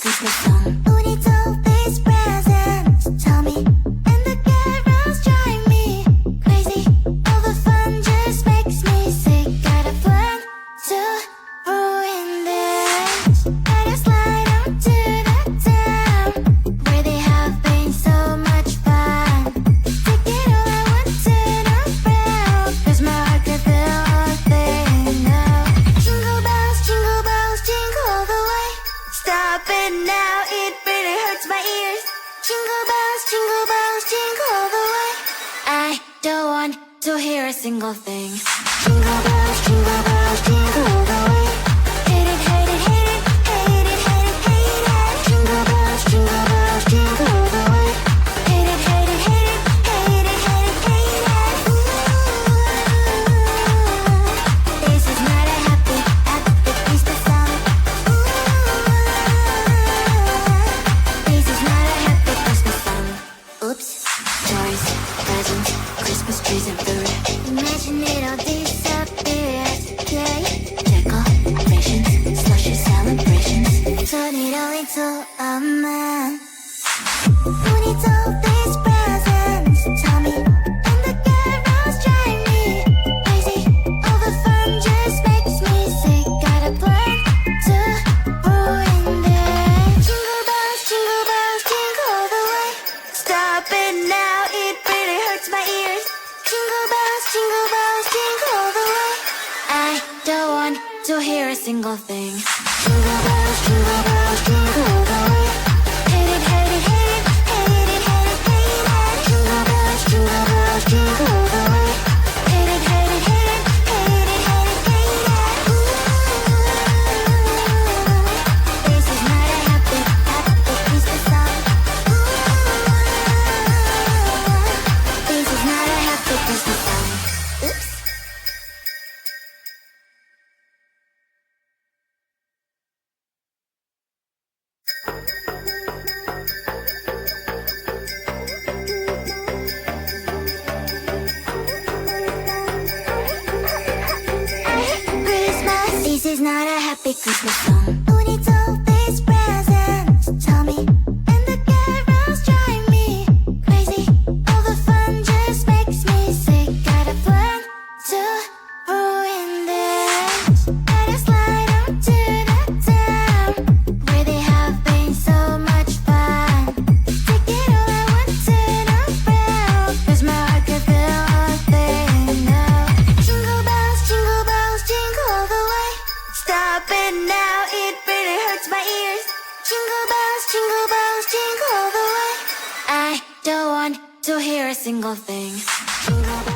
Christmas song. Who needs all these presents? Tell me. And the carols drive me crazy. All the fun just makes me sick. Got a plan to ruin this. Better slide on to the town where they have been so much fun. Take it all I want to Unwrap, 'cause my heart could feel all thing now. Jingle bells, jingle all the way. Stop it now, it really hurts my ears. Jingle bells, jingle all the way. I don't want to hear a single thing. Jingle bells, jingle all the way. Hate it, hate it, hate it, hate it, hate it, hate it. Jingle bells, jingle all the way. Hate it, hate it, hate it, hate it, hate it, hate it. Ooh, this is not a happy Christmas song. Ooh, this is not a happy Christmas song. Oops, toys, presents, Christmas trees and food. Imagine it all disappears. Yay, decorations, slushy celebrations. Turn it all into a man. Who needs all these presents? Tell me. And the carols drive me crazy. All the fun just makes me sick. Got a plan to ruin this. Jingle bells, jingle all the way. Stop it now, it really hurts my ears. Jingle bells, jingle all the way. I don't want to hear a single thing. Jingle bells, jingle all the way. Hate it, hate it, hate it, hate it, hate it, hate it. Jingle bells, jingle all the way. Hate it, hate it, hate it, hate it, hate it, hate it. Ooh, this is not a happy Christmas song. Ooh, this is not a happy Christmas song. Oops. Christmas, this is not a happy Christmas song. Who needs all these presents? Tell me. And the carols drive me crazy. All the fun just makes me sick. Got a plan to ruin this. Better slide on to the town where they have been so much fun. Take it all I want to Unwrap, 'cause my heart could feel all thing now. Jingle bells, jingle all the way. Stop it now, it really hurts my ears. Jingle bells, jingle all the way. I don't want to hear a single thing. Jingle bells.